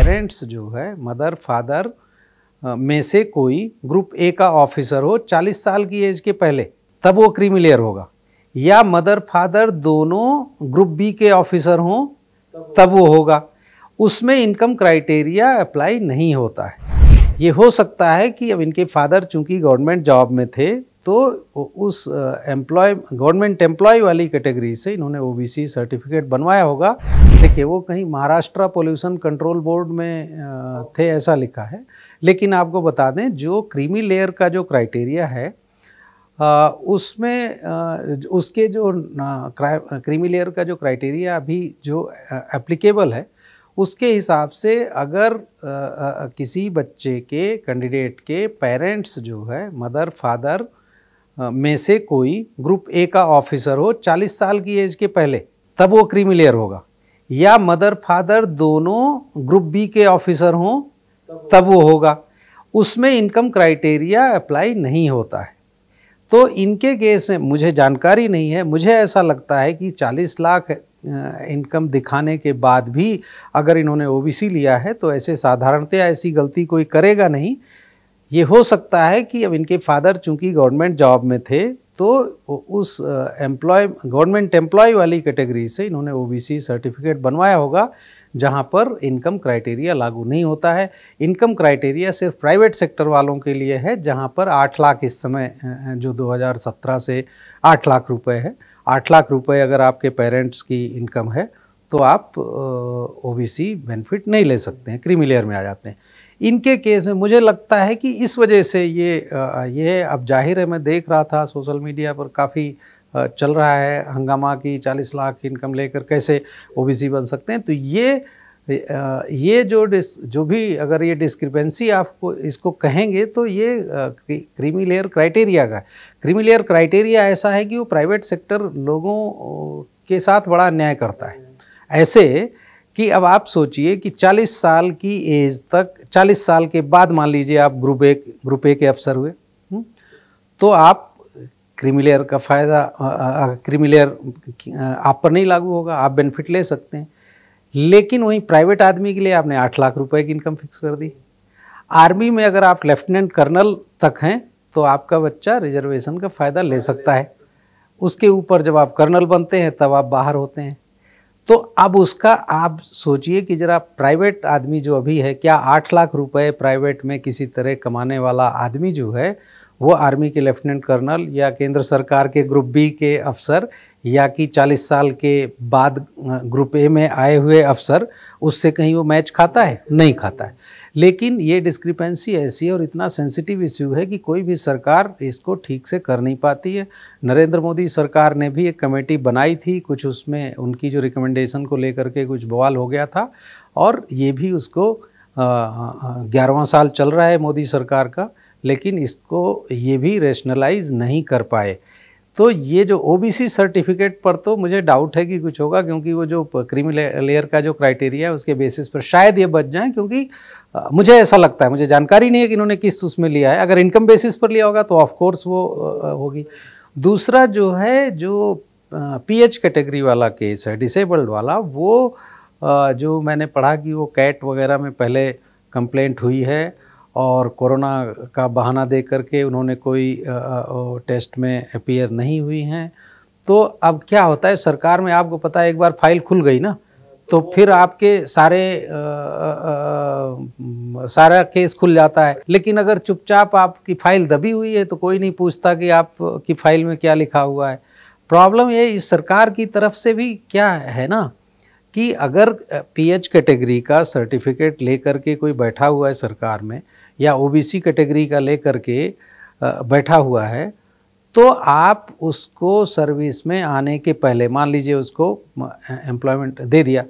Parents जो है mother father में से कोई ग्रुप ए का ऑफिसर हो 40 साल की एज के पहले, तब वो क्रीमी लेयर होगा। या मदर फादर दोनों ग्रुप बी के ऑफिसर हों तब वो होगा। उसमें इनकम क्राइटेरिया अप्लाई नहीं होता है। ये हो सकता है कि अब इनके फादर चूंकि गवर्नमेंट जॉब में थे तो उस गवर्नमेंट एम्प्लॉय वाली कैटेगरी से इन्होंने ओबीसी सर्टिफिकेट बनवाया होगा। देखिए वो कहीं महाराष्ट्र पोल्यूशन कंट्रोल बोर्ड में थे ऐसा लिखा है। लेकिन आपको बता दें जो क्रीमी लेयर का जो क्राइटेरिया है उसमें उसके जो क्रीमी लेयर का जो क्राइटेरिया अभी जो एप्लीकेबल है उसके हिसाब से अगर किसी बच्चे के कैंडिडेट के पेरेंट्स जो है मदर फादर में से कोई ग्रुप ए का ऑफिसर हो 40 साल की एज के पहले, तब वो क्रीमी लेयर होगा। या मदर फादर दोनों ग्रुप बी के ऑफिसर हों तब वो होगा। उसमें इनकम क्राइटेरिया अप्लाई नहीं होता है। तो इनके केस में मुझे जानकारी नहीं है, मुझे ऐसा लगता है कि 40 लाख इनकम दिखाने के बाद भी अगर इन्होंने ओबीसी लिया है तो ऐसे साधारणतया ऐसी गलती कोई करेगा नहीं। ये हो सकता है कि अब इनके फादर चूंकि गवर्नमेंट जॉब में थे तो उस गवर्नमेंट एम्प्लॉय वाली कैटेगरी से इन्होंने ओबीसी सर्टिफिकेट बनवाया होगा जहां पर इनकम क्राइटेरिया लागू नहीं होता है। इनकम क्राइटेरिया सिर्फ प्राइवेट सेक्टर वालों के लिए है जहां पर 8 लाख इस समय जो 2017 से 8 लाख रुपए है। 8 लाख रुपए अगर आपके पेरेंट्स की इनकम है तो आप ओबीसी बेनिफिट नहीं ले सकते हैं, क्रीमी लेयर में आ जाते हैं। इनके केस में मुझे लगता है कि इस वजह से ये अब जाहिर है, मैं देख रहा था सोशल मीडिया पर काफ़ी चल रहा है हंगामा की 40 लाख इनकम लेकर कैसे ओबीसी बन सकते हैं। तो ये जो भी अगर ये डिस्क्रिपेंसी आपको इसको कहेंगे तो ये क्रीमी लेयर क्राइटेरिया का है। क्रीमी लेयर क्राइटेरिया ऐसा है कि वो प्राइवेट सेक्टर लोगों के साथ बड़ा अन्याय करता है। ऐसे कि अब आप सोचिए कि 40 साल की एज तक, 40 साल के बाद मान लीजिए आप ग्रुप ए के अफसर हुए तो आप क्रीमी लेयर का फ़ायदा, क्रीमी लेयर आप पर नहीं लागू होगा, आप बेनिफिट ले सकते हैं। लेकिन वहीं प्राइवेट आदमी के लिए आपने 8 लाख रुपए की इनकम फिक्स कर दी। आर्मी में अगर आप लेफ्टिनेंट कर्नल तक हैं तो आपका बच्चा रिजर्वेशन का फ़ायदा ले सकता है। उसके ऊपर जब आप कर्नल बनते हैं तब आप बाहर होते हैं। तो अब उसका आप सोचिए कि जरा प्राइवेट आदमी जो अभी है, क्या 8 लाख रुपए प्राइवेट में किसी तरह कमाने वाला आदमी जो है वो आर्मी के लेफ्टिनेंट कर्नल या केंद्र सरकार के ग्रुप बी के अफसर या कि 40 साल के बाद ग्रुप ए में आए हुए अफसर, उससे कहीं वो मैच खाता है? नहीं खाता है। लेकिन ये डिस्क्रिपेंसी ऐसी है और इतना सेंसिटिव इश्यू है कि कोई भी सरकार इसको ठीक से कर नहीं पाती है। नरेंद्र मोदी सरकार ने भी एक कमेटी बनाई थी, कुछ उसमें उनकी जो रिकमेंडेशन को लेकर के कुछ बवाल हो गया था और ये भी उसको 11वां साल चल रहा है मोदी सरकार का, लेकिन इसको ये भी रेशनलाइज नहीं कर पाए। तो ये जो ओबीसी सर्टिफिकेट पर तो मुझे डाउट है कि कुछ होगा, क्योंकि वो जो क्रीमी लेयर का जो क्राइटेरिया है उसके बेसिस पर शायद ये बच जाएं, क्योंकि मुझे ऐसा लगता है, मुझे जानकारी नहीं है कि इन्होंने किस उसमें लिया है। अगर इनकम बेसिस पर लिया होगा तो ऑफ कोर्स वो होगी। दूसरा जो है जो पीएच कैटेगरी वाला केस है, डिसेबल्ड वाला, वो जो मैंने पढ़ा कि वो कैट वगैरह में पहले कंप्लेंट हुई है और कोरोना का बहाना दे करके उन्होंने कोई टेस्ट में अपीयर नहीं हुई हैं। तो अब क्या होता है सरकार में, आपको पता है एक बार फाइल खुल गई ना तो फिर आपके सारा केस खुल जाता है। लेकिन अगर चुपचाप आपकी फाइल दबी हुई है तो कोई नहीं पूछता कि आपकी फाइल में क्या लिखा हुआ है। प्रॉब्लम ये इस सरकार की तरफ से भी क्या है ना कि अगर पीएच कैटेगरी का सर्टिफिकेट लेकर के कोई बैठा हुआ है सरकार में या ओबीसी कैटेगरी का लेकर के बैठा हुआ है तो आप उसको सर्विस में आने के पहले मान लीजिए उसको एम्प्लॉयमेंट दे दिया।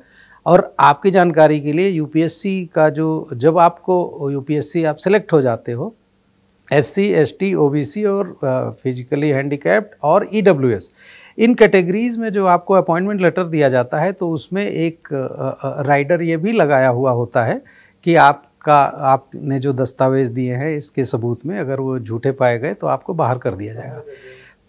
और आपकी जानकारी के लिए यूपीएससी का जो, जब आपको यूपीएससी आप सेलेक्ट हो जाते हो, एससी एसटी ओबीसी और फिजिकली हैंडीकैप्ड और ईडब्ल्यूएस, इन कैटेगरीज़ में जो आपको अपॉइंटमेंट लेटर दिया जाता है तो उसमें एक राइडर ये भी लगाया हुआ होता है कि आपने जो दस्तावेज़ दिए हैं इसके सबूत में अगर वो झूठे पाए गए तो आपको बाहर कर दिया जाएगा।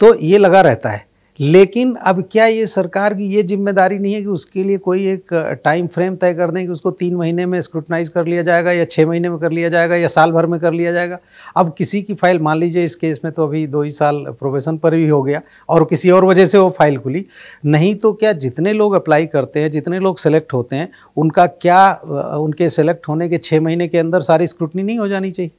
तो ये लगा रहता है। लेकिन अब क्या ये सरकार की ये जिम्मेदारी नहीं है कि उसके लिए कोई एक टाइम फ्रेम तय कर दें कि उसको 3 महीने में स्क्रूटनाइज कर लिया जाएगा या 6 महीने में कर लिया जाएगा या साल भर में कर लिया जाएगा। अब किसी की फाइल, मान लीजिए इस केस में तो अभी 2 ही साल प्रोबेशन पर भी हो गया और किसी और वजह से वो फाइल खुली, नहीं तो क्या जितने लोग अप्लाई करते हैं, जितने लोग सेलेक्ट होते हैं, उनका क्या उनके सेलेक्ट होने के 6 महीने के अंदर सारी स्क्रूटनी नहीं हो जानी चाहिए?